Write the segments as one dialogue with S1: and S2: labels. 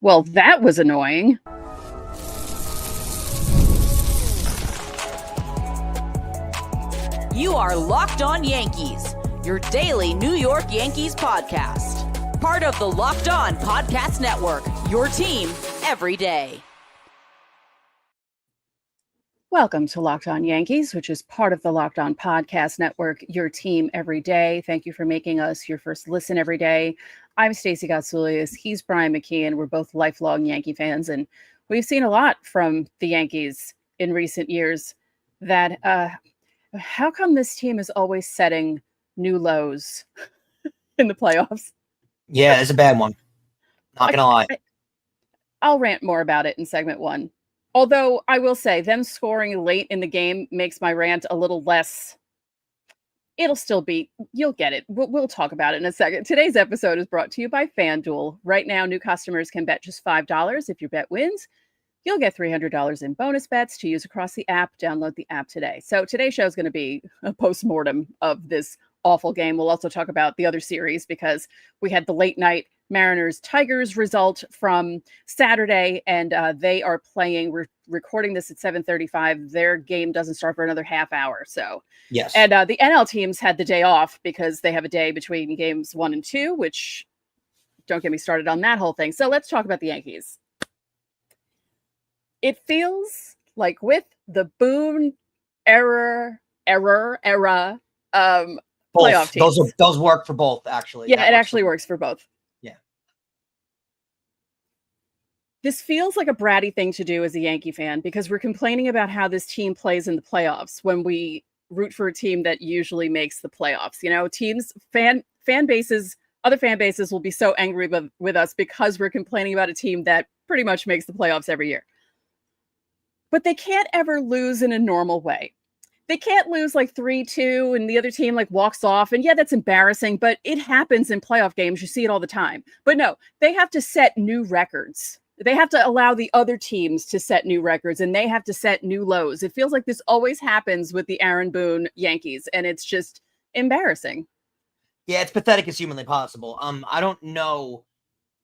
S1: Well, that was annoying.
S2: You are Locked On Yankees, your daily New York Yankees podcast. Part of the Locked On Podcast Network, your team every day.
S1: Welcome to Locked On Yankees, which is part of the Locked On Podcast Network, your team every day. Thank you for making us your first listen every day. I'm Stacey Gotsulias. He's Brian McKeon. We're both lifelong Yankee fans, and we've seen a lot from the Yankees in recent years. How come this team is always setting new lows in the playoffs?
S3: Yeah, it's a bad one. Not gonna lie.
S1: I'll rant more about it in segment one. Although I will say them scoring late in the game makes my rant a little less. It'll still be, you'll get it. We'll talk about it in a second. Today's episode is brought to you by FanDuel. Right now, new customers can bet just $5. If your bet wins, you'll get $300 in bonus bets to use across the app. Download the app today. So today's show is going to be a postmortem of this awful game. We'll also talk about the other series because we had the late night Mariners-Tigers result from Saturday, and they are playing. We're recording this at 7:35. Their game doesn't start for another half hour. So,
S3: yes.
S1: And the NL teams had the day off because they have a day between games 1 and 2, which don't get me started on that whole thing. So let's talk about the Yankees. It feels like with the Boone era, playoff teams.
S3: Those work for both, actually.
S1: Yeah, it actually works for both.
S3: Yeah.
S1: This feels like a bratty thing to do as a Yankee fan because we're complaining about how this team plays in the playoffs when we root for a team that usually makes the playoffs. You know, fan bases, other fan bases will be so angry with us because we're complaining about a team that pretty much makes the playoffs every year. But they can't ever lose in a normal way. They can't lose like 3-2 and the other team like walks off. And yeah, that's embarrassing, but it happens in playoff games. You see it all the time. But no, they have to set new records. They have to allow the other teams to set new records, and they have to set new lows. It feels like this always happens with the Aaron Boone Yankees, and it's just embarrassing.
S3: Yeah, it's pathetic as humanly possible. I don't know.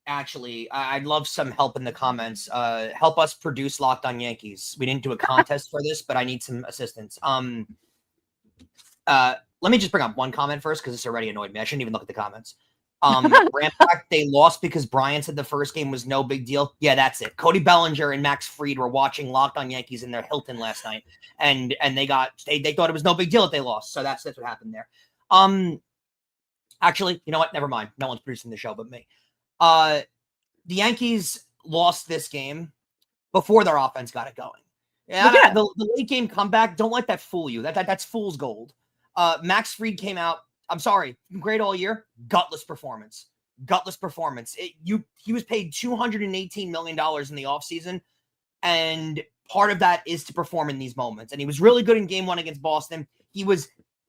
S3: Actually, I'd love some help in the comments. Help us produce Locked On Yankees. We didn't do a contest for this, but I need some assistance. Let me just bring up one comment first because this already annoyed me. I shouldn't even look at the comments. They lost because Brian said the first game was no big deal. Yeah, that's it. Cody Bellinger and Max Fried were watching Locked On Yankees in their Hilton last night, and they thought it was no big deal that they lost. So that's what happened there. Actually, you know what? Never mind. No one's producing the show but me. The Yankees lost this game before their offense got it going. Yeah. The late game comeback, don't let that fool you. That's fool's gold. Max Fried came out. I'm sorry, great all year. Gutless performance. He was paid $218 million in the offseason, and part of that is to perform in these moments. And he was really good in game 1 against Boston. He was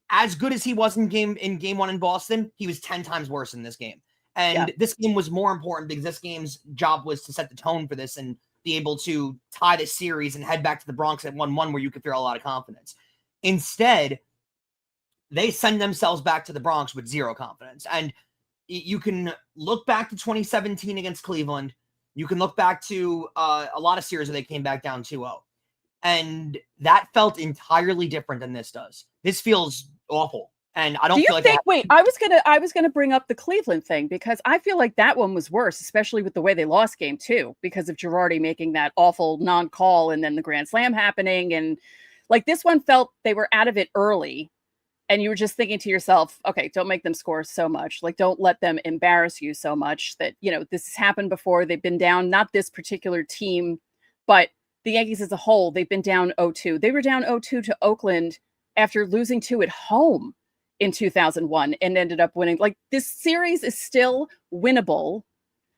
S3: as good as he was in game 1 in Boston. He was 10 times worse in this game. And This game was more important because this game's job was to set the tone for this and be able to tie the series and head back to the Bronx at 1-1 where you could feel a lot of confidence. Instead, they send themselves back to the Bronx with zero confidence. And you can look back to 2017 against Cleveland. You can look back to a lot of series where they came back down 2-0. And that felt entirely different than this does. This feels awful. And I don't feel like
S1: I was gonna bring up the Cleveland thing because I feel like that one was worse, especially with the way they lost game 2 because of Girardi making that awful non-call and then the grand slam happening. And like this one felt they were out of it early. And you were just thinking to yourself, okay, don't make them score so much. Like, don't let them embarrass you so much that, you know, this has happened before. They've been down, not this particular team, but the Yankees as a whole, they've been down 0-2. They were down 0-2 to Oakland after losing 2 at home in 2001 and ended up winning. Like, this series is still winnable,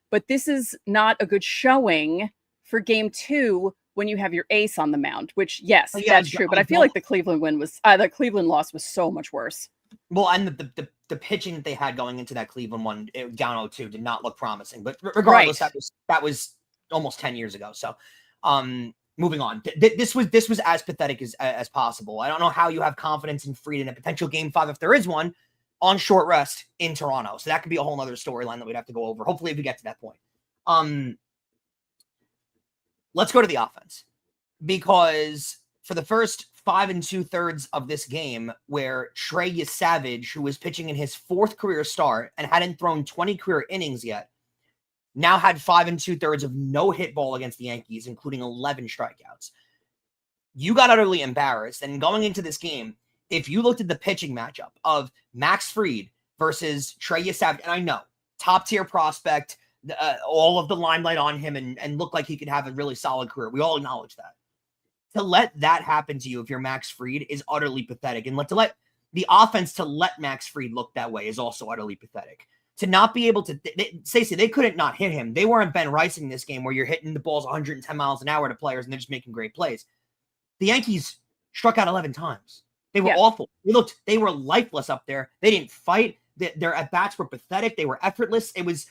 S1: but this is not a good showing for game 2 when you have your ace on the mound, which yes, that's true. But I feel like the Cleveland loss was so much worse.
S3: Well, and the pitching that they had going into that Cleveland one down 0-2 did not look promising. But regardless, that was almost 10 years ago. So moving on. This was as pathetic as possible. I don't know how you have confidence in Fried in a potential game 5, if there is one, on short rest in Toronto. So that could be a whole other storyline that we'd have to go over. Hopefully if we get to that point. let's go to the offense, because for the first 5 2/3 of this game, where Trey Yesavage, who was pitching in his 4th career start and hadn't thrown 20 career innings yet, now had 5 2/3 of no hit ball against the Yankees, including 11 strikeouts. You got utterly embarrassed. And going into this game, if you looked at the pitching matchup of Max Fried versus Trey Yesavage, and I know, top tier prospect, all of the limelight on him, and looked like he could have a really solid career. We all acknowledge that. To let that happen to you if you're Max Fried is utterly pathetic. And to let the offense to let Max Fried look that way is also utterly pathetic. To not be able to, Stacey, they couldn't not hit him. They weren't Ben Ricing this game where you're hitting the balls 110 miles an hour to players and they're just making great plays. The Yankees struck out 11 times. They were awful. They were lifeless up there. They didn't fight. Their at-bats were pathetic. They were effortless. It was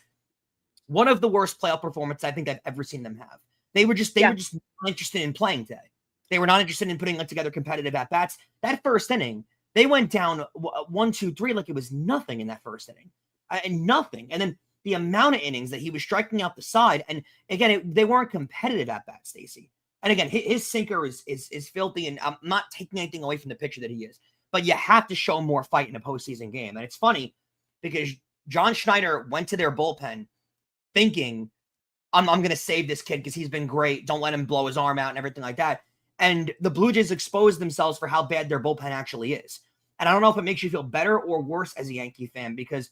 S3: one of the worst playoff performances I think I've ever seen them have. They were just not interested in playing today. They were not interested in putting together competitive at-bats. That first inning, they went down 1, 2, 3 like it was nothing in that first inning. And nothing. And then the amount of innings that he was striking out the side. And again, they weren't competitive at-bats, Stacey. And again, his sinker is filthy, and I'm not taking anything away from the pitcher that he is. But you have to show more fight in a postseason game. And it's funny because John Schneider went to their bullpen thinking, I'm going to save this kid because he's been great. Don't let him blow his arm out and everything like that. And the Blue Jays exposed themselves for how bad their bullpen actually is. And I don't know if it makes you feel better or worse as a Yankee fan, because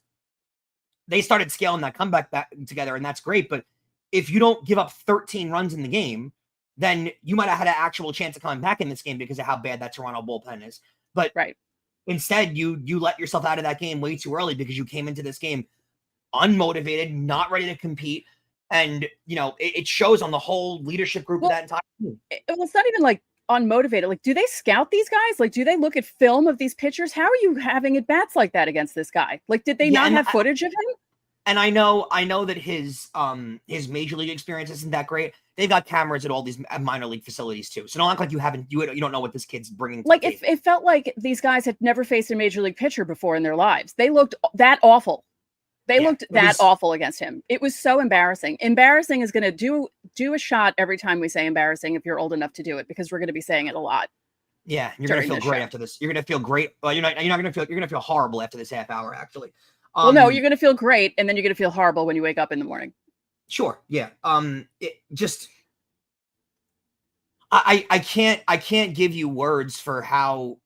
S3: they started scaling that comeback back together, and that's great. But if you don't give up 13 runs in the game, then you might have had an actual chance of coming back in this game because of how bad that Toronto bullpen is. But instead, you let yourself out of that game way too early because you came into this game unmotivated, not ready to compete. And, it shows on the whole leadership group of that entire team.
S1: Well, it's not even like unmotivated. Like, do they scout these guys? Like, do they look at film of these pitchers? How are you having at bats like that against this guy? Like, did they not have footage of him?
S3: And I know that his major league experience isn't that great. They've got cameras at all these minor league facilities too. So don't act like you don't know what this kid's bringing.
S1: Like, it felt like these guys had never faced a major league pitcher before in their lives. They looked that awful. They looked that awful against him. It was so embarrassing. Embarrassing is going to do a shot every time we say embarrassing if you're old enough to do it, because we're going to be saying it a lot.
S3: Yeah, you're going to feel great after this. You're going to feel great. Well, you're not going to feel. You're going to feel horrible after this half hour, actually.
S1: Well, no, you're going to feel great, and then you're going to feel horrible when you wake up in the morning.
S3: Sure. Yeah. I can't give you words for how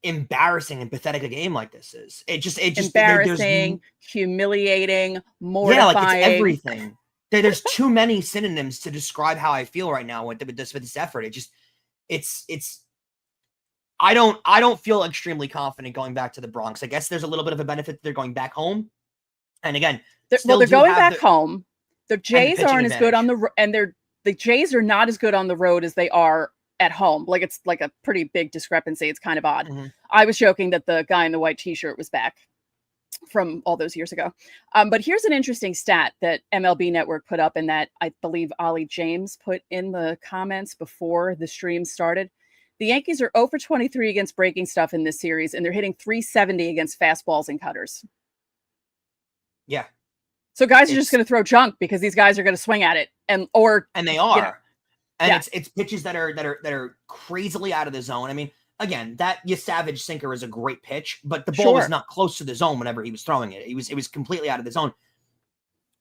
S3: embarrassing and pathetic a game like this is. It just
S1: embarrassing, humiliating, mortifying.
S3: Yeah, like it's everything. There's too many synonyms to describe how I feel right now with this effort. I don't feel extremely confident going back to the Bronx. I guess there's a little bit of a benefit that they're going back home. And again,
S1: they're going back home. The Jays aren't as good on the Jays are not as good on the road as they are at home. Like, it's like a pretty big discrepancy. It's kind of odd. Mm-hmm. I was joking that the guy in the white t-shirt was back from all those years ago. But here's an interesting stat that MLB Network put up, and that I believe Ollie James put in the comments before the stream started. The Yankees are 0 for 23 against breaking stuff in this series, and they're hitting .370 against fastballs and cutters.
S3: Yeah.
S1: So guys are just going to throw junk because these guys are going to swing at it, and
S3: they are. And it's pitches that are crazily out of the zone. I mean, again, that Yesavage sinker is a great pitch, but the ball was not close to the zone whenever he was throwing it. It was completely out of the zone.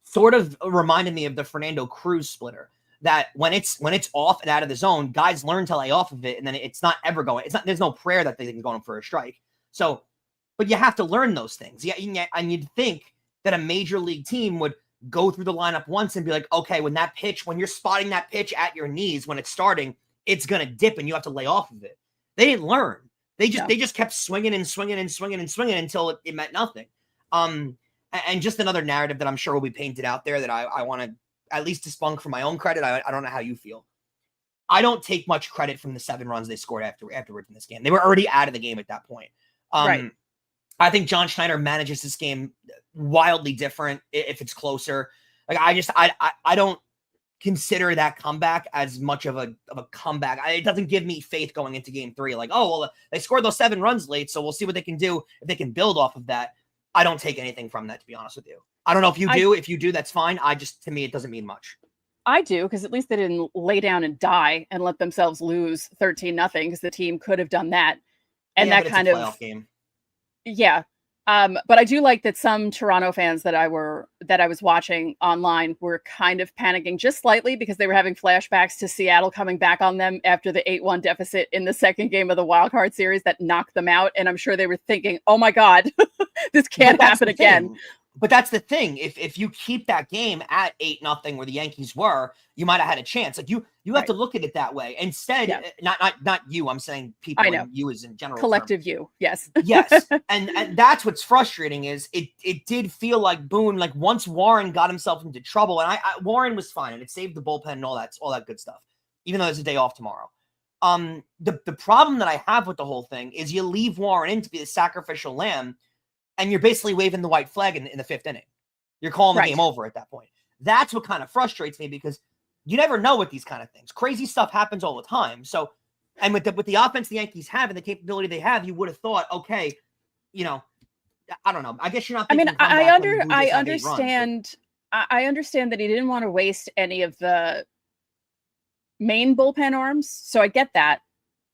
S3: Sort of reminded me of the Fernando Cruz splitter, that when it's off and out of the zone, guys learn to lay off of it, and then it's not ever going. There's no prayer that they can go in for a strike. So, but you have to learn those things. Yeah, and you'd think that a major league team would go through the lineup once and be like, okay, when you're spotting that pitch at your knees when it's starting, it's gonna dip and you have to lay off of it. They didn't learn. They just kept swinging and swinging and swinging and swinging until it meant nothing. And just another narrative that I'm sure will be painted out there that I want to at least debunk for my own credit. I don't know how you feel. I don't take much credit from the 7 runs they scored afterwards in this game. They were already out of the game at that point. Right. I think John Schneider manages this game wildly different if it's closer. Like, I don't consider that comeback as much of a comeback. It doesn't give me faith going into game 3. Like, oh, well, they scored those 7 runs late, so we'll see what they can do if they can build off of that. I don't take anything from that, to be honest with you. I don't know if you do. If you do, that's fine. To me, it doesn't mean much.
S1: I do, because at least they didn't lay down and die and let themselves lose 13-0, because the team could have done that. And that kind of
S3: game.
S1: Yeah. But I do like that some Toronto fans that I was watching online were kind of panicking just slightly, because they were having flashbacks to Seattle coming back on them after the 8-1 deficit in the second game of the wild card series that knocked them out. And I'm sure they were thinking, oh my God, this can't happen again.
S3: But that's the thing. If you keep that game at 8-0 where the Yankees were, you might have had a chance. Like you have to look at it that way. Instead, not you, I'm saying people,
S1: I know.
S3: And you as in general.
S1: Collective you. Yes.
S3: Yes. And that's what's frustrating is it did feel like Boone, like once Warren got himself into trouble, and Warren was fine and it saved the bullpen and all that good stuff, even though there's a day off tomorrow. The problem that I have with the whole thing is you leave Warren in to be the sacrificial lamb, and you're basically waving the white flag in the fifth inning. You're calling the game over at that point. That's what kind of frustrates me, because you never know with these kind of things. Crazy stuff happens all the time. So, and with the offense the Yankees have and the capability they have, you would have thought, okay, I don't know. I guess you're not.
S1: I understand. I understand that he didn't want to waste any of the main bullpen arms, so I get that.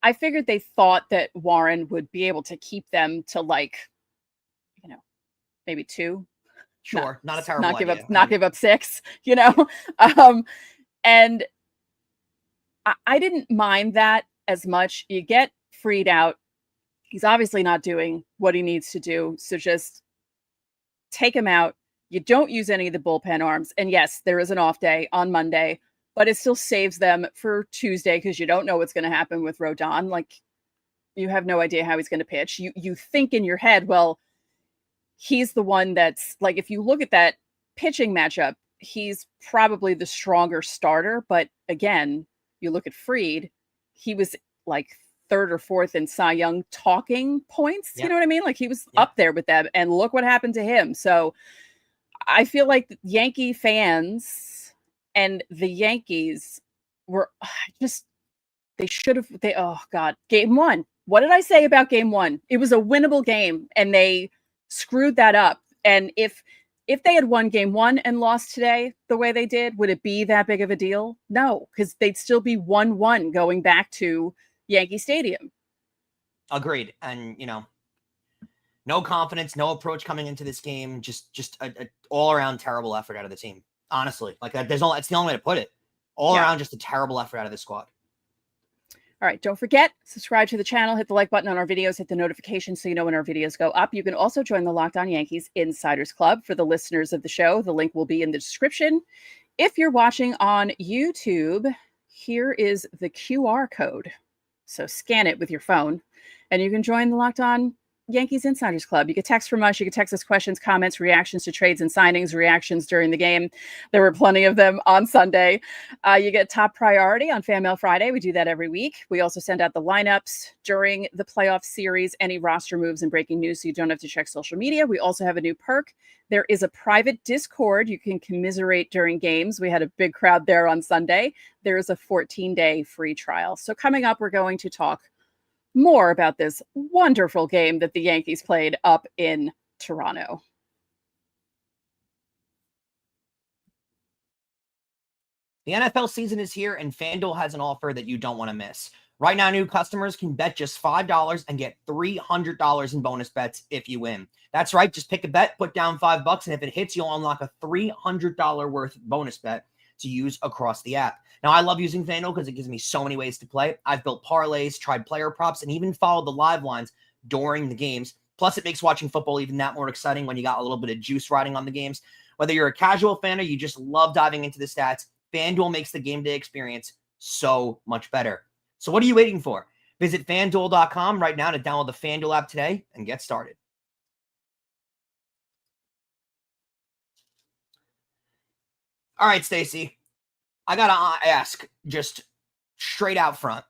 S1: I figured they thought that Warren would be able to keep them to maybe 2.
S3: Sure, not a terrible idea.
S1: Not give up 6, and I didn't mind that as much. You get freed out. He's obviously not doing what he needs to do, so just take him out. You don't use any of the bullpen arms, and yes, there is an off day on Monday, but it still saves them for Tuesday, because you don't know what's going to happen with Rodon. Like, you have no idea how he's going to pitch. You think in your head, well, he's the one that's like, if you look at that pitching matchup, he's probably the stronger starter. But again, you look at Fried, he was like 3rd or 4th in Cy Young talking points. Yep. You know what I mean? Like, he was up there with them, and look what happened to him. So I feel like Yankee fans and the Yankees were oh God, game 1. What did I say about game 1? It was a winnable game, and they screwed that up. And if they had won game 1 and lost today the way they did, would it be that big of a deal? No, because they'd still be 1-1 going back to Yankee Stadium.
S3: Agreed. And no confidence, no approach coming into this game. Just a all around terrible effort out of the team. Honestly, like that's the only way to put it. All around, just a terrible effort out of the squad.
S1: All right, don't forget, subscribe to the channel, hit the like button on our videos, hit the notification so you know when our videos go up. You can also join the Locked On Yankees Insiders Club for the listeners of the show. The link will be in the description. If you're watching on YouTube, here is the QR code. So scan it with your phone, and you can join the Locked On Yankees Insiders Club. You can text from us. You can text us questions, comments, reactions to trades and signings, reactions during the game. There were plenty of them on Sunday. You get top priority on Fan Mail Friday. We do that every week. We also send out the lineups during the playoff series, any roster moves and breaking news, so you don't have to check social media. We also have a new perk. There is a private Discord. You can commiserate during games. We had a big crowd there on Sunday. There is a 14-day free trial. So coming up, we're going to talk more about this wonderful game that the Yankees played up in Toronto.
S3: The NFL season is here, and FanDuel has an offer that you don't want to miss. Right now, new customers can bet just $5 and get $300 in bonus bets if you win. That's right. Just pick a bet, put down $5, and if it hits, you'll unlock a $300 worth bonus bet to use across the app. Now, I love using FanDuel because it gives me so many ways to play. I've built parlays, tried player props, and even followed the live lines during the games. Plus, it makes watching football even that more exciting when you got a little bit of juice riding on the games. Whether you're a casual fan or you just love diving into the stats, FanDuel makes the game day experience so much better. So what are you waiting for? Visit FanDuel.com right now to download the FanDuel app today and get started. All right, Stacey, I got to ask just straight out front.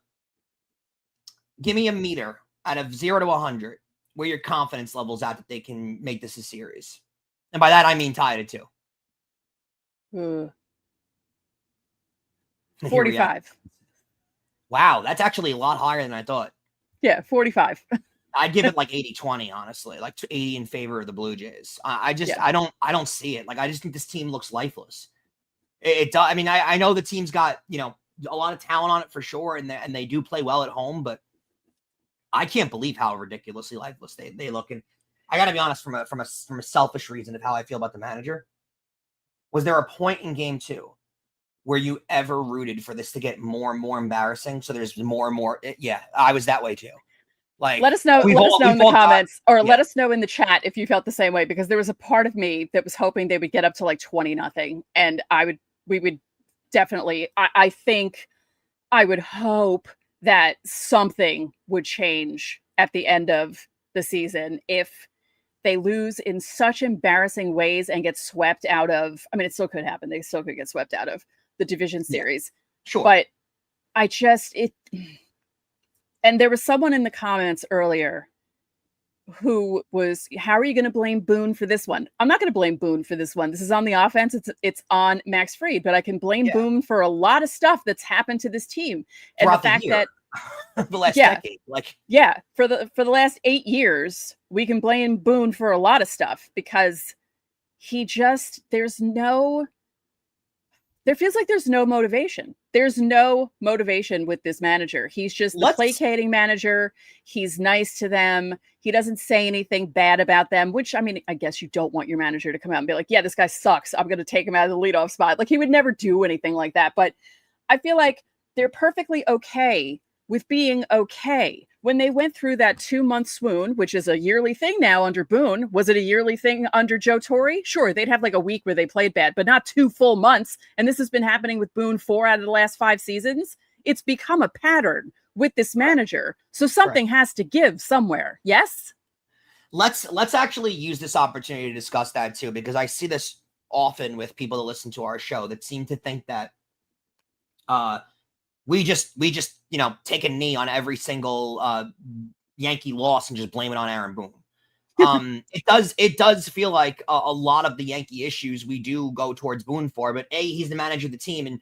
S3: Give me a meter out of 0 to 100 where your confidence level's at that they can make this a series. And by that, I mean tie it at 2.
S1: 45.
S3: Wow, that's actually a lot higher than I thought.
S1: Yeah, 45.
S3: I'd give it like 80-20, honestly, like 80 in favor of the Blue Jays. I don't see it. Like, I just think this team looks lifeless. It does. I mean, I know the team's got, a lot of talent on it for sure, and they do play well at home, but I can't believe how ridiculously lifeless they look. And I got to be honest, from a selfish reason of how I feel about the manager, was there a point in game 2 where you ever rooted for this to get more and more embarrassing? So there's more and more. Yeah, I was that way too. Like,
S1: let us know in the comments, or let us know in the chat if you felt the same way, because there was a part of me that was hoping they would get up to like 20-0. And we would definitely, I think I would hope that something would change at the end of the season if they lose in such embarrassing ways and get swept out of, I mean, it still could happen. They still could get swept out of the division series.
S3: Yeah, sure.
S1: But and there was someone in the comments earlier who was, how are you going to blame Boone for this one? I'm not going to blame Boone for this one. This is on the offense. It's on Max Fried, but I can blame Boone for a lot of stuff that's happened to this team. And the fact that
S3: the last decade,
S1: for the last 8 years, we can blame Boone for a lot of stuff, because there feels like there's no motivation. There's no motivation with this manager. He's just the placating manager. He's nice to them. He doesn't say anything bad about them, which, I mean, I guess you don't want your manager to come out and be like, yeah, this guy sucks, I'm going to take him out of the leadoff spot. Like, he would never do anything like that. But I feel like they're perfectly okay with being okay. When they went through that 2-month swoon, which is a yearly thing now under Boone, was it a yearly thing under Joe Torre? Sure, they'd have like a week where they played bad, but not 2 full months. And this has been happening with Boone 4 out of the last 5 seasons. It's become a pattern with this manager. So something has to give somewhere. Yes?
S3: Let's actually use this opportunity to discuss that too, because I see this often with people that listen to our show that seem to think that we just take a knee on every single Yankee loss and just blame it on Aaron Boone. It does feel like a lot of the Yankee issues we do go towards Boone for, but A, he's the manager of the team, and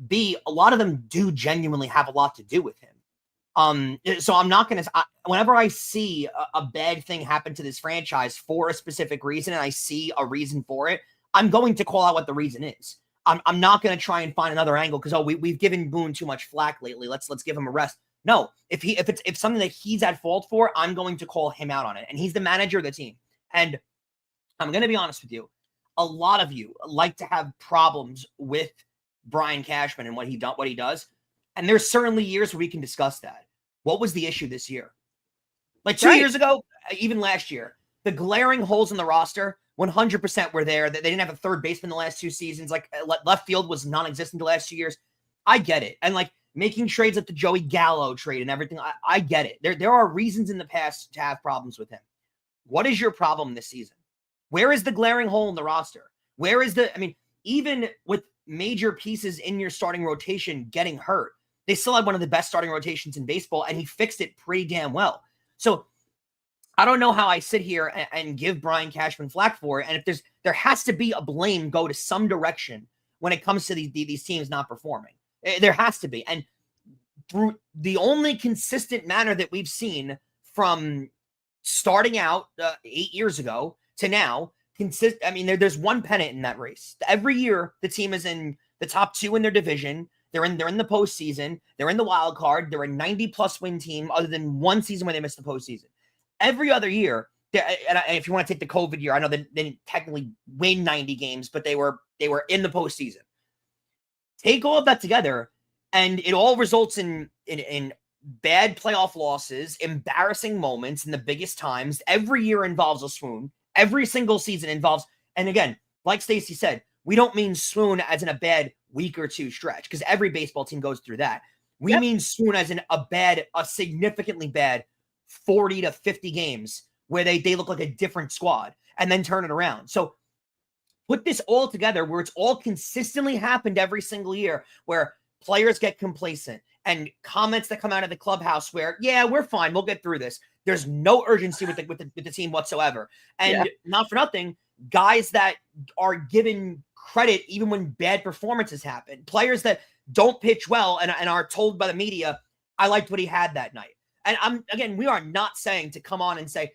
S3: B, a lot of them do genuinely have a lot to do with him. So I'm not going to, whenever I see a bad thing happen to this franchise for a specific reason, and I see a reason for it, I'm going to call out what the reason is. I'm not going to try and find another angle because, we've given Boone too much flack lately. Let's give him a rest. No, if it's something that he's at fault for, I'm going to call him out on it. And he's the manager of the team. And I'm going to be honest with you. A lot of you like to have problems with Brian Cashman and what he does. And there's certainly years where we can discuss that. What was the issue this year? Like 2 years ago, even last year, the glaring holes in the roster 100% were there. They didn't have a third baseman the last 2 seasons. Like, left field was non-existent the last 2 years. I get it. And like making trades like the Joey Gallo trade and everything, I get it. There are reasons in the past to have problems with him. What is your problem this season? Where is the glaring hole in the roster? Where is even with major pieces in your starting rotation getting hurt, they still had one of the best starting rotations in baseball, and he fixed it pretty damn well. So I don't know how I sit here and give Brian Cashman flack for it. And if there has to be a blame go to some direction when it comes to these teams not performing. There has to be. And through the only consistent manner that we've seen from starting out 8 years ago to now, there's one pennant in that race. Every year, the team is in the top 2 in their division. They're in the postseason. They're in the wild card. They're a 90-plus win team, other than one season where they missed the postseason. Every other year, and if you want to take the COVID year, I know they didn't technically win 90 games, but they were in the postseason. Take all of that together, and it all results in bad playoff losses, embarrassing moments in the biggest times. Every year involves a swoon. Every single season involves, and again, like Stacey said, we don't mean swoon as in a bad week or 2 stretch, because every baseball team goes through that. We mean swoon as in a significantly bad 40 to 50 games where they look like a different squad and then turn it around. So put this all together where it's all consistently happened every single year, where players get complacent and comments that come out of the clubhouse where, yeah, we're fine, we'll get through this. There's no urgency with the team whatsoever. And not for nothing, guys that are given credit even when bad performances happen, players that don't pitch well and are told by the media, I liked what he had that night. And we are not saying to come on and say,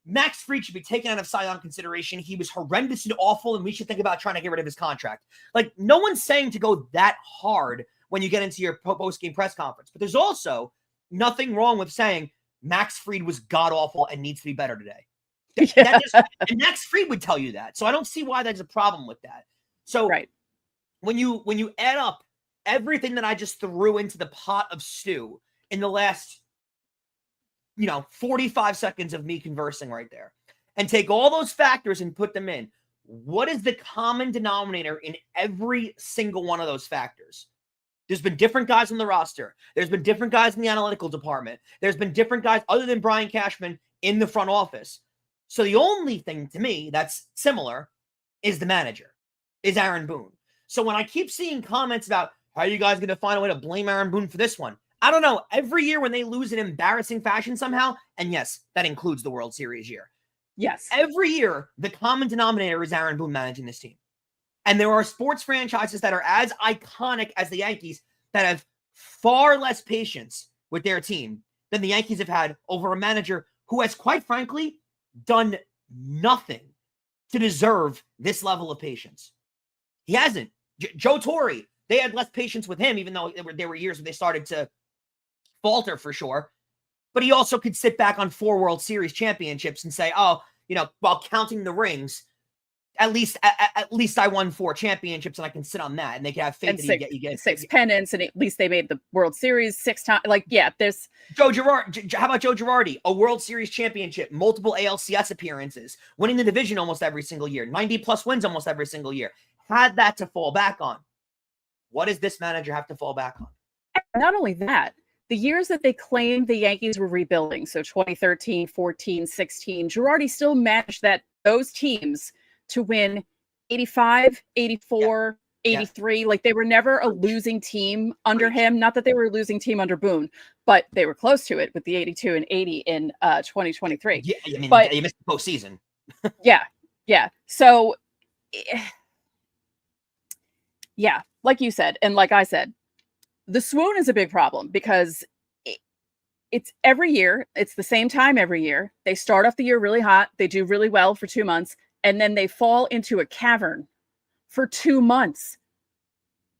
S3: Max Fried should be taken out of Cy Young consideration. He was horrendous and awful, and we should think about trying to get rid of his contract. Like, no one's saying to go that hard when you get into your post-game press conference. But there's also nothing wrong with saying Max Fried was god-awful and needs to be better today. And Max Fried would tell you that. So I don't see why there's a problem with that. So when you add up everything that I just threw into the pot of stew in the last 45 seconds of me conversing right there, and take all those factors and put them in, what is the common denominator in every single one of those factors? There's been different guys on the roster. There's been different guys in the analytical department. There's been different guys other than Brian Cashman in the front office. So the only thing to me that's similar is the manager, is Aaron Boone. So when I keep seeing comments about how are you guys going to find a way to blame Aaron Boone for this one, I don't know. Every year when they lose in embarrassing fashion somehow, and yes, that includes the World Series year.
S1: Yes.
S3: Every year, the common denominator is Aaron Boone managing this team. And there are sports franchises that are as iconic as the Yankees that have far less patience with their team than the Yankees have had over a manager who has, quite frankly, done nothing to deserve this level of patience. He hasn't. Joe Torre, they had less patience with him, even though there were years where they started to falter for sure. But he also could sit back on 4 World Series championships and say, while counting the rings, at least I won 4 championships and I can sit on that. And they can have faith that you get
S1: 6 pennants, and at least they made the World Series 6 times. Like, yeah, there's
S3: Joe Girardi. How about Joe Girardi? A World Series championship, multiple ALCS appearances, winning the division almost every single year, 90 plus wins almost every single year. Had that to fall back on. What does this manager have to fall back on?
S1: Not only that, the years that they claimed the Yankees were rebuilding, so 2013, 14, 16, Girardi still managed those teams to win 85, 84, 83. Yeah. Like, they were never a losing team under him. Not that they were a losing team under Boone, but they were close to it with the 82 and 80 in 2023.
S3: Yeah, I mean, but you missed the postseason.
S1: Yeah. So, yeah, like you said, and like I said, the swoon is a big problem because it's every year. It's the same time every year. They start off the year really hot. They do really well for 2 months. And then they fall into a cavern for 2 months.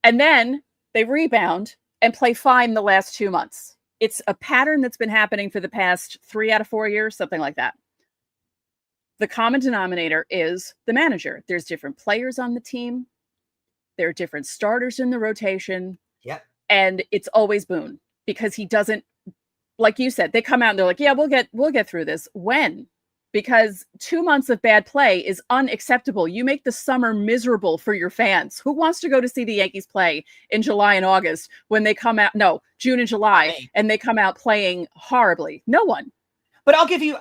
S1: And then they rebound and play fine the last 2 months. It's a pattern that's been happening for the past 3 out of 4 years, something like that. The common denominator is the manager. There's different players on the team. There are different starters in the rotation.
S3: Yeah.
S1: And it's always Boone because he doesn't, like you said, they come out and they're like, yeah, we'll get through this. When? Because 2 months of bad play is unacceptable. You make the summer miserable for your fans. Who wants to go to see the Yankees play in July and August when they come out? No, June and July, and they come out playing horribly. No one.
S3: But I'll give you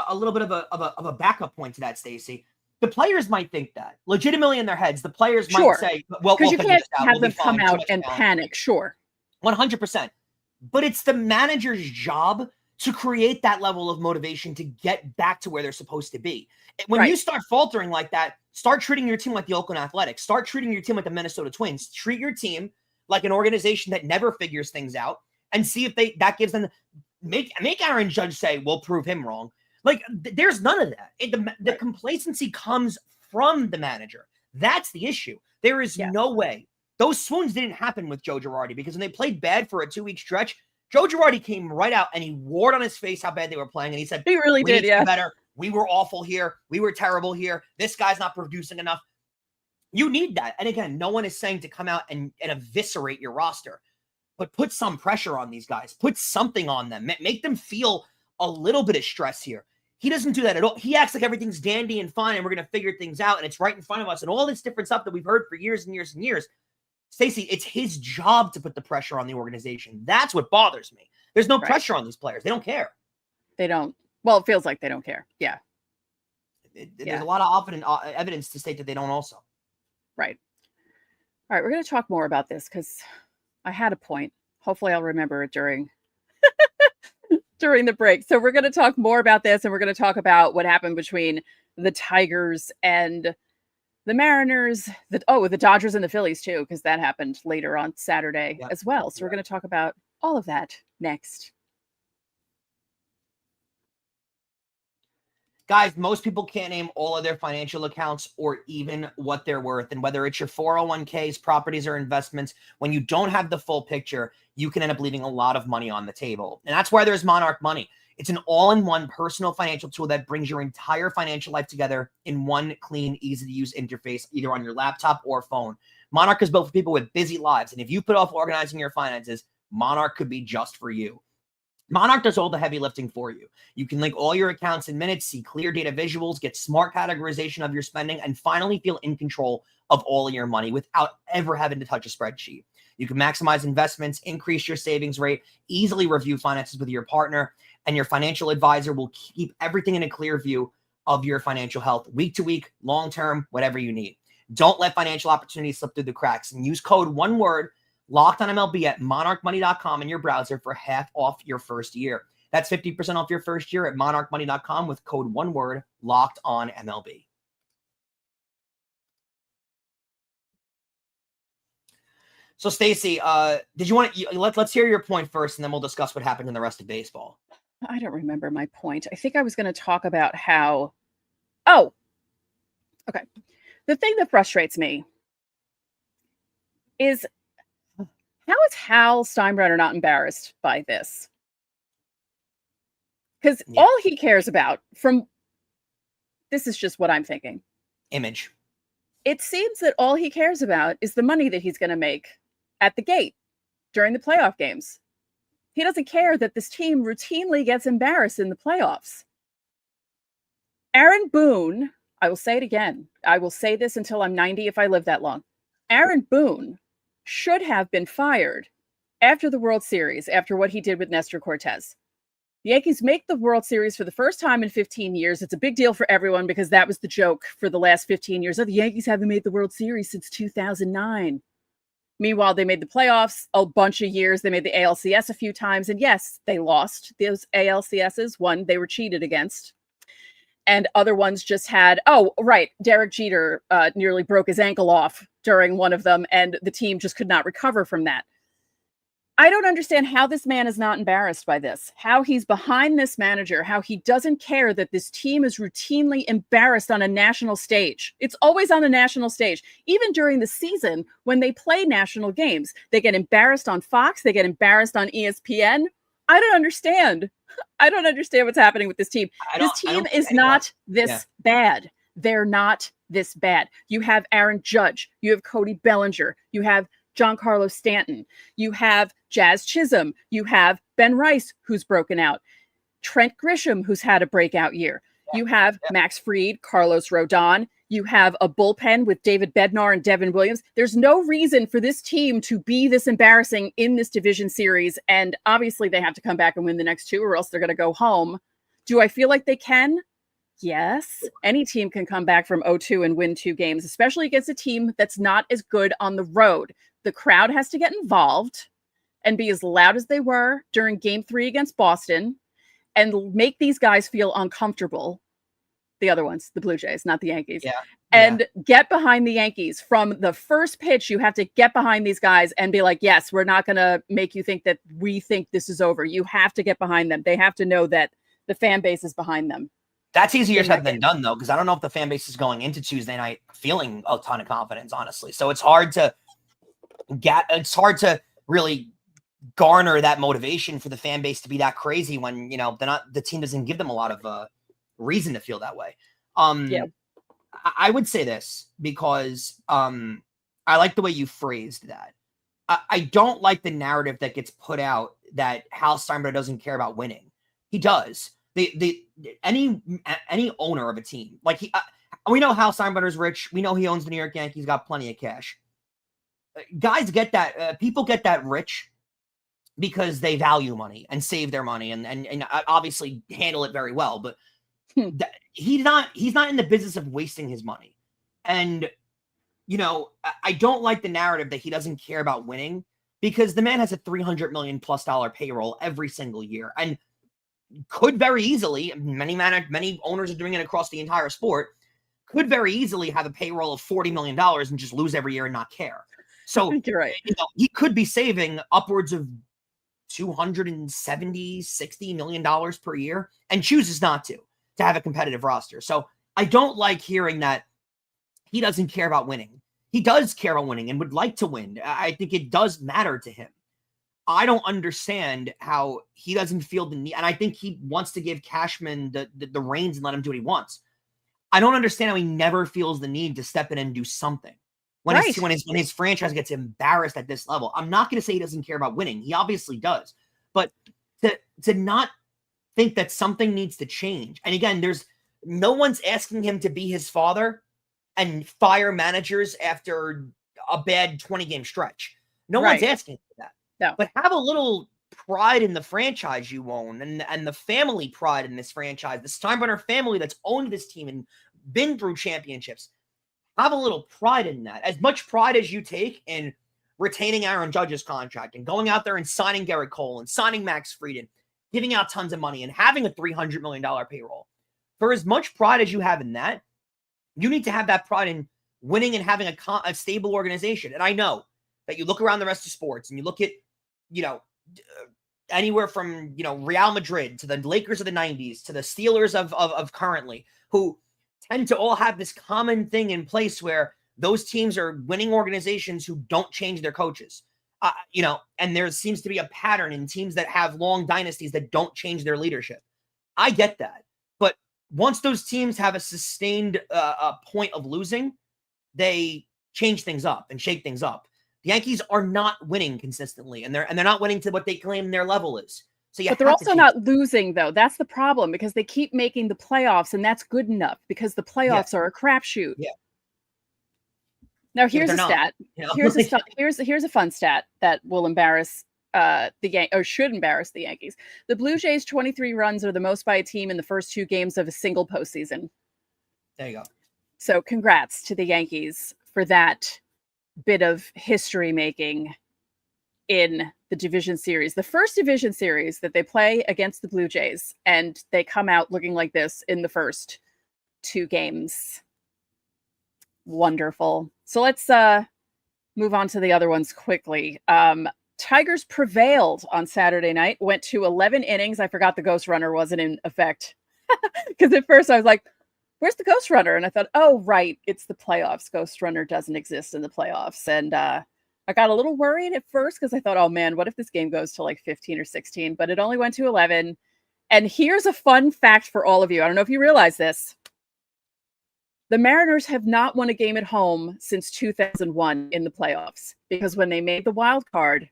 S3: a little bit of a backup point to that, Stacey. The players might think that legitimately in their heads. The players might say, "Well,
S1: because you can't have them come out and panic." Sure,
S3: 100%. But it's the manager's job to create that level of motivation to get back to where they're supposed to be. When you start faltering like that, start treating your team like the Oakland Athletics. Start treating your team like the Minnesota Twins. Treat your team like an organization that never figures things out, and see if that gives them make Aaron Judge say, "We'll prove him wrong." Like, there's none of that. The complacency comes from the manager. That's the issue. There is no way. Those swoons didn't happen with Joe Girardi because when they played bad for a 2-week stretch, Joe Girardi came right out and he wore it on his face how bad they were playing. And he said,
S1: he really did,
S3: yeah. Better. We were awful here. We were terrible here. This guy's not producing enough. You need that. And again, no one is saying to come out and eviscerate your roster, but put some pressure on these guys. Put something on them. Make them feel a little bit of stress here. He doesn't do that at all. He acts like everything's dandy and fine and we're going to figure things out and it's right in front of us and all this different stuff that we've heard for years and years and years. Stacey, it's his job to put the pressure on the organization. That's what bothers me. There's no pressure on these players. They don't care.
S1: They don't. Well, it feels like they don't care. Yeah.
S3: There's a lot of evidence to state that they don't also.
S1: Right. All right. We're going to talk more about this because I had a point. Hopefully I'll remember it during the break. So we're going to talk more about this and we're going to talk about what happened between the Tigers and the Mariners, the Dodgers and the Phillies too, because that happened later on Saturday as well. So we're going to talk about all of that next.
S3: Guys, most people can't name all of their financial accounts or even what they're worth. And whether it's your 401ks, properties, or investments, when you don't have the full picture, you can end up leaving a lot of money on the table. And that's why there's Monarch Money. It's an all-in-one personal financial tool that brings your entire financial life together in one clean, easy-to-use interface, either on your laptop or phone. Monarch is built for people with busy lives. And if you put off organizing your finances, Monarch could be just for you. Monarch does all the heavy lifting for you. You can link all your accounts in minutes, see clear data visuals, get smart categorization of your spending, and finally feel in control of all of your money without ever having to touch a spreadsheet. You can maximize investments, increase your savings rate, easily review finances with your partner, and your financial advisor will keep everything in a clear view of your financial health, week to week, long term, whatever you need. Don't let financial opportunities slip through the cracks, and use code one word Locked on MLB at monarchmoney.com in your browser for half off your first year. That's 50% off your first year at monarchmoney.com with code one word Locked on MLB. So Stacey, did you want to let's hear your point first, and then we'll discuss what happened in the rest of baseball.
S1: I don't remember my point. I think I was going to talk about how. Oh, okay. The thing that frustrates me is, how is Hal Steinbrenner not embarrassed by this? Because all he cares about this is just what I'm thinking.
S3: Image.
S1: It seems that all he cares about is the money that he's going to make at the gate during the playoff games. He doesn't care that this team routinely gets embarrassed in the playoffs. Aaron Boone, I will say it again. I will say this until I'm 90 if I live that long. Aaron Boone should have been fired after the World Series, after what he did with Nestor Cortez. The Yankees make the World Series for the first time in 15 years. It's a big deal for everyone because that was the joke for the last 15 years. Oh, the Yankees haven't made the World Series since 2009. Meanwhile, they made the playoffs a bunch of years. They made the ALCS a few times. And yes, they lost those ALCSs. One they were cheated against. And other ones just had, Derek Jeter nearly broke his ankle off during one of them, and the team just could not recover from that. I don't understand how this man is not embarrassed by this, how he's behind this manager, how he doesn't care that this team is routinely embarrassed on a national stage. It's always on a national stage. Even during the season, when they play national games, they get embarrassed on Fox, they get embarrassed on ESPN. I don't understand. I don't understand what's happening with this team. This team is not this bad. They're not this bad. You have Aaron Judge. You have Cody Bellinger. You have Giancarlo Stanton. You have Jazz Chisholm. You have Ben Rice, who's broken out. Trent Grisham, who's had a breakout year. You have Max Fried, Carlos Rodon. You have a bullpen with David Bednar and Devin Williams. There's no reason for this team to be this embarrassing in this division series. And obviously they have to come back and win the next two or else they're going to go home. Do I feel like they can? Yes. Any team can come back from 0-2 and win 2 games, especially against a team that's not as good on the road. The crowd has to get involved and be as loud as they were during Game 3 against Boston and make these guys feel uncomfortable. The other ones, the Blue Jays, not the Yankees. And get behind the Yankees. From the first pitch, you have to get behind these guys and be like, yes, we're not going to make you think that we think this is over. You have to get behind them. They have to know that the fan base is behind them.
S3: That's easier said than done, though, because I don't know if the fan base is going into Tuesday night feeling a ton of confidence, honestly. So it's hard to really garner that motivation for the fan base to be that crazy when, the team doesn't give them a lot of reason to feel that way. I would say this because I like the way you phrased that. I don't like the narrative that gets put out that Hal Steinbrenner doesn't care about winning. He does. Any owner of a team, like we know Hal Steinbrenner's rich. We know he owns the New York Yankees, got plenty of cash. Guys get that. People get that rich because they value money and save their money and obviously handle it very well. But he's not in the business of wasting his money. And, I don't like the narrative that he doesn't care about winning because the man has a $300 million plus payroll every single year and could very easily, many owners are doing it across the entire sport, could very easily have a payroll of $40 million and just lose every year and not care. So
S1: you're right.
S3: He could be saving upwards of $270, $60 million per year and chooses not to. to have a competitive roster. So I don't like hearing that he doesn't care about winning. He does care about winning and would like to win. I think it does matter to him. I don't understand how he doesn't feel the need. And I think he wants to give Cashman the reins and let him do what he wants. I don't understand how he never feels the need to step in and do something. When his franchise gets embarrassed at this level, I'm not going to say he doesn't care about winning. He obviously does. But to not think that something needs to change. And again, there's no one's asking him to be his father and fire managers after a bad 20-game stretch. No one's asking for that.
S1: No.
S3: But have a little pride in the franchise you own and the family pride in this franchise, the Steinbrenner family that's owned this team and been through championships. Have a little pride in that. As much pride as you take in retaining Aaron Judge's contract and going out there and signing Garrett Cole and signing Max Fried, giving out tons of money and having a $300 million payroll. For as much pride as you have in that, you need to have that pride in winning and having a stable organization. And I know that you look around the rest of sports and you look at, anywhere from, Real Madrid to the Lakers of the 90s to the Steelers of currently, who tend to all have this common thing in place where those teams are winning organizations who don't change their coaches. And there seems to be a pattern in teams that have long dynasties that don't change their leadership. I get that. But once those teams have a sustained point of losing, they change things up and shake things up. The Yankees are not winning consistently, and they're not winning to what they claim their level is. So
S1: but they're also not losing, though. That's the problem, because they keep making the playoffs, and that's good enough because the playoffs are a crapshoot.
S3: Yeah.
S1: Now here's a stat. Here's a fun stat that will embarrass should embarrass the Yankees. The Blue Jays' 23 runs are the most by a team in the first 2 games of a single postseason.
S3: There you go.
S1: So congrats to the Yankees for that bit of history making in the division series, the first division series that they play against the Blue Jays, and they come out looking like this in the first 2 games. Wonderful. So let's move on to the other ones quickly. Tigers prevailed on Saturday night, went to 11 innings. I forgot the Ghost Runner wasn't in effect because at first I was like, where's the Ghost Runner? And I thought, oh, right, it's the playoffs. Ghost Runner doesn't exist in the playoffs. And I got a little worried at first because I thought, oh, man, what if this game goes to like 15 or 16? But it only went to 11. And here's a fun fact for all of you. I don't know if you realize this. The Mariners have not won a game at home since 2001 in the playoffs, because when they made the wild card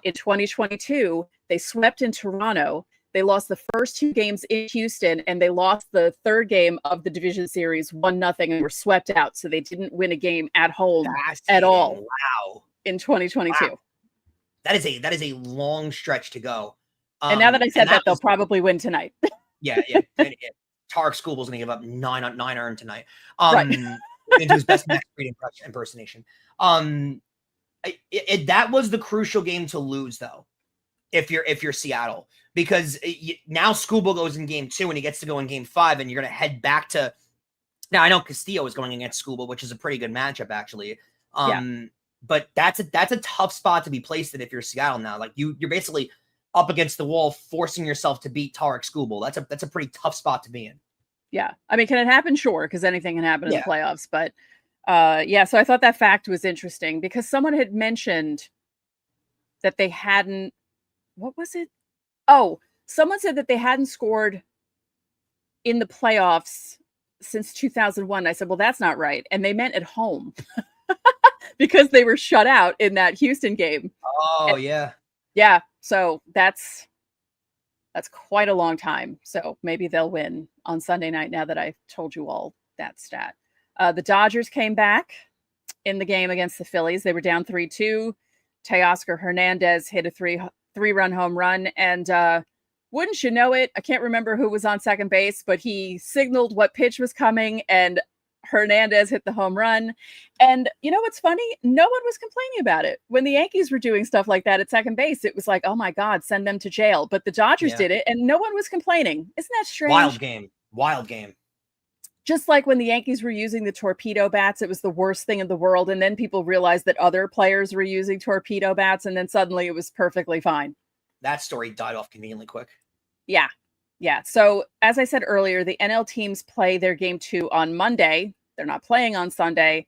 S1: in 2022, they swept in Toronto. They lost the first 2 games in Houston, and they lost the 3rd game of the division series 1-0 and were swept out. So they didn't win a game at home at all.
S3: Wow.
S1: In 2022.
S3: Wow. That is a long stretch to go.
S1: And now that I said that, they'll probably win tonight.
S3: Yeah. Tarek Skubal's going to give up 9 earned tonight. Into his best Max Fried impersonation. That was the crucial game to lose, though, if you're Seattle, because now Skubal goes in game 2 and he gets to go in game 5, and you're going to head back to. Now I know Castillo is going against Skubal, which is a pretty good matchup actually. But that's a tough spot to be placed in if you're Seattle now. Like you're basically up against the wall, forcing yourself to beat Tarek Skubal. That's a pretty tough spot to be in.
S1: Yeah, I mean, can it happen? Sure, because anything can happen in the playoffs. But so I thought that fact was interesting because someone had mentioned that they hadn't. What was it? Oh, someone said that they hadn't scored in the playoffs since 2001. I said, well, that's not right, and they meant at home. Because they were shut out in that Houston game.
S3: Oh, yeah.
S1: Yeah. So that's quite a long time. So maybe they'll win on Sunday night now that I've told you all that stat. The Dodgers came back in the game against the Phillies. They were down 3-2. Teoscar Hernandez hit a three-run home run. And wouldn't you know it, I can't remember who was on second base, but he signaled what pitch was coming, and Hernandez hit the home run. And you know what's funny? No one was complaining about it. When the Yankees were doing stuff like that at second base, it was like, oh my God, send them to jail. But the Dodgers did it, and no one was complaining. Isn't that strange?
S3: Wild game.
S1: Just like when the Yankees were using the torpedo bats, it was the worst thing in the world. And then people realized that other players were using torpedo bats, and then suddenly it was perfectly fine.
S3: That story died off conveniently quick.
S1: Yeah. Yeah. So as I said earlier, the NL teams play their game 2 on Monday. They're not playing on Sunday.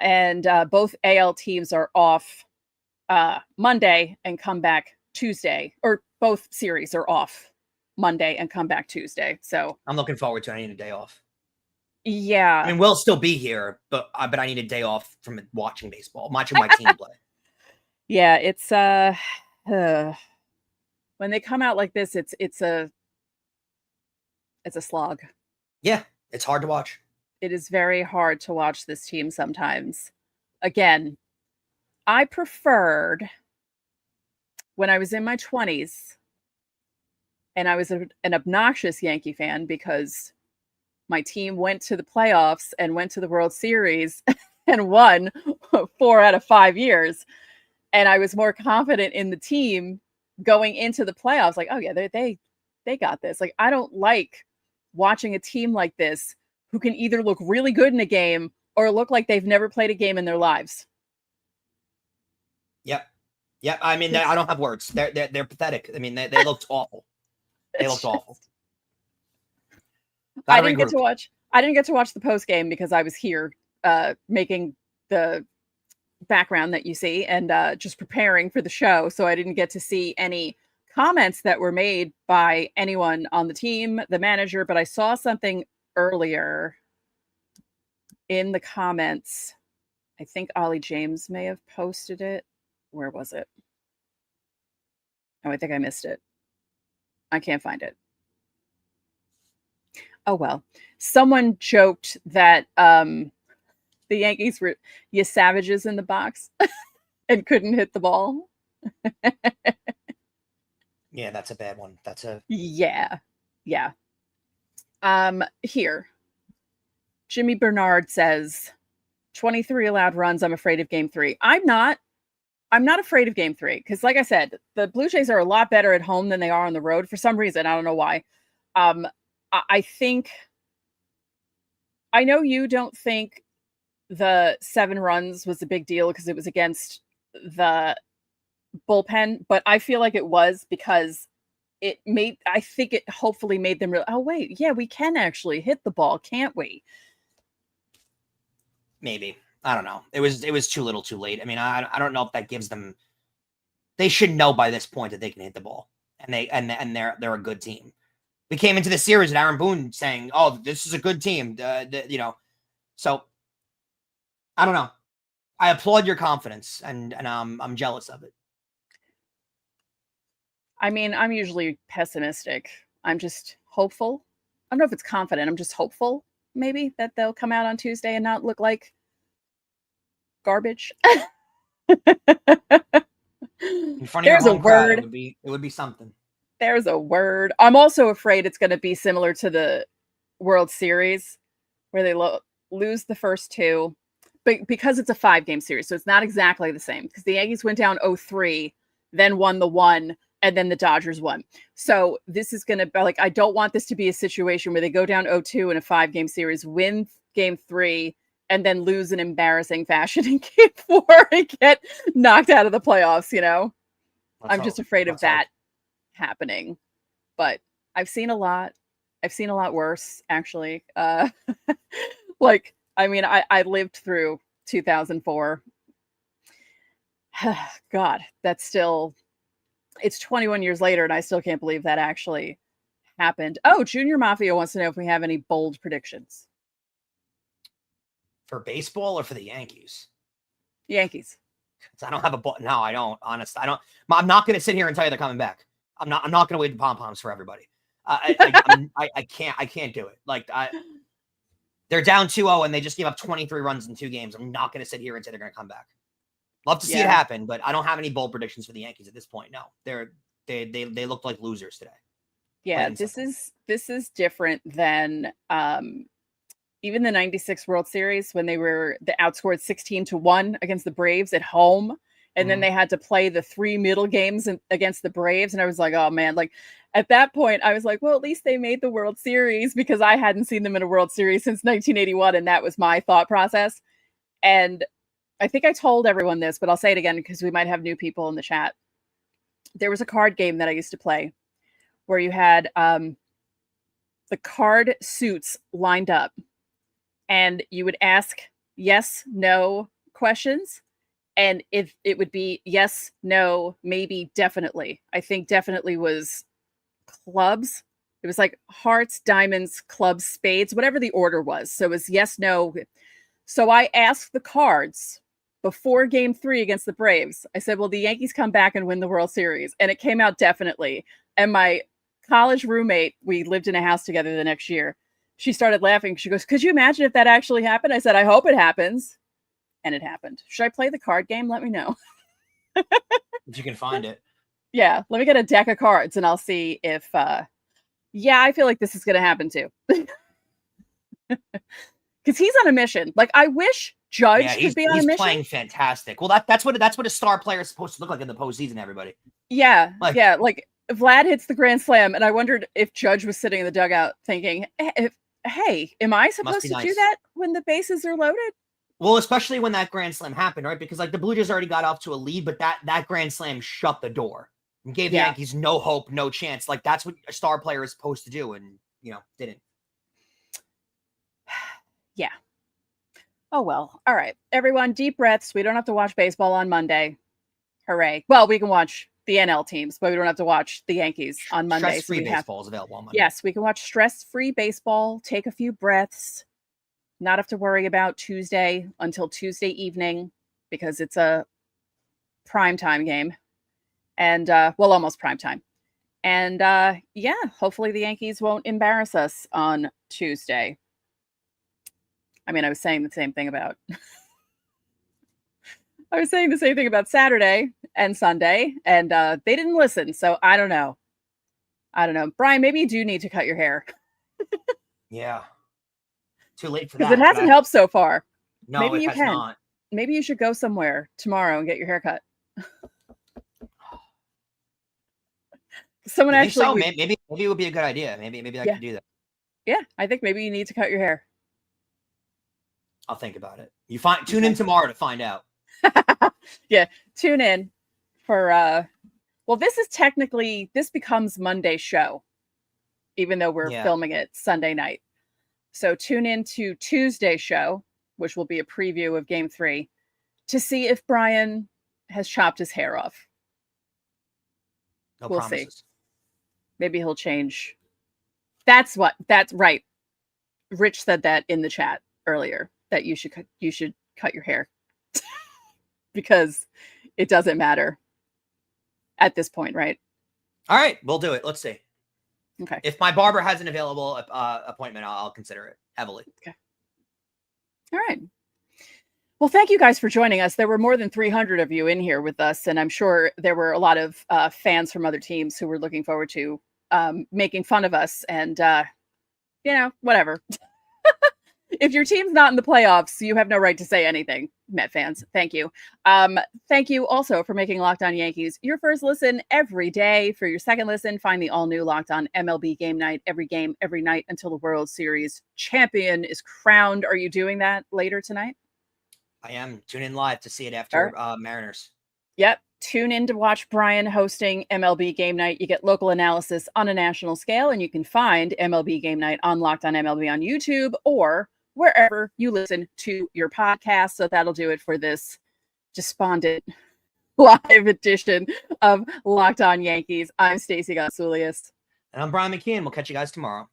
S1: And both AL teams are off Monday and come back Tuesday, or both series are off Monday and come back Tuesday. So
S3: I'm looking forward to it. I need a day off.
S1: Yeah.
S3: I mean, we'll still be here, but I need a day off from watching baseball, watching my team play.
S1: Yeah, it's when they come out like this, it's a slog.
S3: Yeah, it's hard to watch.
S1: It is very hard to watch this team sometimes. Again, I preferred when I was in my 20s and I was an obnoxious Yankee fan because my team went to the playoffs and went to the World Series and won 4 out of 5 years. And I was more confident in the team going into the playoffs. Like, oh yeah, they got this. Like, I don't like watching a team like this who can either look really good in a game or look like they've never played a game in their lives.
S3: Yep. Yep. I mean, I don't have words. They're pathetic. I mean, they looked awful. They looked awful.
S1: I didn't get to watch the post game because I was here making the background that you see and just preparing for the show. So I didn't get to see any comments that were made by anyone on the team, the manager, but I saw something earlier in the comments. I think Ollie James may have posted it. Where was it? Oh, I think I missed it. I can't find it. Oh, well. Someone joked that the Yankees were you savages in the box and couldn't hit the ball.
S3: Yeah, that's a bad one.
S1: Yeah. Here. Jimmy Bernard says 23 allowed runs. I'm afraid of game 3. I'm not afraid of game 3 because, like I said, the Blue Jays are a lot better at home than they are on the road for some reason. I don't know why. I think, I know you don't think the 7 runs was a big deal because it was against the bullpen, but I feel like it was because I think it hopefully made them real. Oh, wait. Yeah, we can actually hit the ball, can't we?
S3: Maybe. I don't know. It was too little too late. I mean, I don't know if that gives them, they should know by this point that they can hit the ball and they're a good team. We came into the series with Aaron Boone saying, oh, this is a good team. So I don't know. I applaud your confidence and I'm jealous of it.
S1: I mean, I'm usually pessimistic. I'm just hopeful. I don't know if it's confident. I'm just hopeful maybe that they'll come out on Tuesday and not look like garbage.
S3: In front of your home crowd, it would be something.
S1: There's a word. I'm also afraid it's going to be similar to the World Series where they lose the first 2, but because it's a 5-game series, so it's not exactly the same because the Yankees went down 0-3, then won the 1, and then the Dodgers won. So this is going to be like, I don't want this to be a situation where they go down 0-2 in a 5-game series, win game 3, and then lose in embarrassing fashion in game 4 and get knocked out of the playoffs, you know? I'm just afraid of that happening. But I've seen a lot. I've seen a lot worse, actually. Like, I mean, I lived through 2004. God, that's still, it's 21 years later, and I still can't believe that actually happened. Oh, Junior Mafia wants to know if we have any bold predictions.
S3: For baseball or for the Yankees?
S1: Yankees.
S3: I don't have no, I don't. Honestly, I don't. I'm not going to sit here and tell you they're coming back. I'm not going to wave the pom poms for everybody. I can't do it. Like they're down 2-0 and they just gave up 23 runs in 2 games. I'm not going to sit here and say they're going to come back. Love to see it happen, but I don't have any bold predictions for the Yankees at this point. No, they looked like losers today.
S1: Yeah, this is different than even the 96 World Series when they outscored 16-1 against the Braves at home. And then they had to play the 3 middle games against the Braves. And I was like, oh man, like at that point I was like, well, at least they made the World Series because I hadn't seen them in a World Series since 1981. And that was my thought process. And I think I told everyone this, but I'll say it again because we might have new people in the chat. There was a card game that I used to play where you had the card suits lined up, and you would ask yes, no questions. And if it would be yes, no, maybe, definitely. I think definitely was clubs. It was like hearts, diamonds, clubs, spades, whatever the order was. So it was yes, no. So I asked the cards before game 3 against the Braves. I said, will the Yankees come back and win the World Series? And it came out definitely. And my college roommate, we lived in a house together the next year, she started laughing. She goes, could you imagine if that actually happened? I said, I hope it happens. And it happened. Should I play the card game? Let me know.
S3: If you can find it.
S1: Yeah, let me get a deck of cards and I'll see if yeah, I feel like this is going to happen too. Because he's on a mission. Like, I wish Judge could be on a mission.
S3: He's playing fantastic. Well, that's what a star player is supposed to look like in the postseason, everybody.
S1: Yeah, yeah. Like, Vlad hits the grand slam, and I wondered if Judge was sitting in the dugout thinking, hey, am I supposed to do that when the bases are loaded?
S3: Well, especially when that grand slam happened, right? Because, like, the Blue Jays already got off to a lead, but that grand slam shut the door and gave the Yankees no hope, no chance. Like, that's what a star player is supposed to do, and, didn't.
S1: Yeah. Oh, well. All right. Everyone, deep breaths. We don't have to watch baseball on Monday. Hooray. Well, we can watch the NL teams, but we don't have to watch the Yankees on Monday.
S3: Stress-free baseball is available on Monday.
S1: Yes, we can watch stress-free baseball, take a few breaths, not have to worry about Tuesday until Tuesday evening because it's a primetime game. And, almost primetime. And, hopefully the Yankees won't embarrass us on Tuesday. I mean, I was saying the same thing about Saturday and Sunday, and they didn't listen. So I don't know. Brian, maybe you do need to cut your hair.
S3: Yeah. Too late for that.
S1: Because it hasn't helped so far.
S3: No,
S1: maybe you can.
S3: Not.
S1: Maybe you should go somewhere tomorrow and get your hair cut. Someone actually.
S3: So? Maybe it would be a good idea. Maybe I could do that.
S1: Yeah, I think maybe you need to cut your hair.
S3: I'll think about it. Tune in tomorrow to find out.
S1: Yeah, tune in for this becomes Monday's show, even though we're filming it Sunday night. So tune in to Tuesday's show, which will be a preview of Game 3, to see if Brian has chopped his hair off.
S3: We'll see.
S1: Maybe he'll change. That's right. Rich said that in the chat earlier, that you should cut your hair because it doesn't matter at this point, right?
S3: All right, we'll do it. Let's see.
S1: Okay.
S3: If my barber has an available appointment, I'll consider it heavily.
S1: Okay. All right. Well, thank you guys for joining us. There were more than 300 of you in here with us, and I'm sure there were a lot of fans from other teams who were looking forward to making fun of us and, whatever. If your team's not in the playoffs, you have no right to say anything, Met fans. Thank you. Thank you also for making Locked On Yankees your first listen every day. For your second listen, find the all-new Locked On MLB Game Night, every game, every night until the World Series champion is crowned. Are you doing that later tonight?
S3: I am. Tune in live to see it after Mariners.
S1: Yep. Tune in to watch Brian hosting MLB Game Night. You get local analysis on a national scale, and you can find MLB Game Night on Locked On MLB on YouTube or wherever you listen to your podcast. So that'll do it for this despondent live edition of Locked On Yankees. I'm Stacey Gotsulias.
S3: And I'm Brian McKeon. We'll catch you guys tomorrow.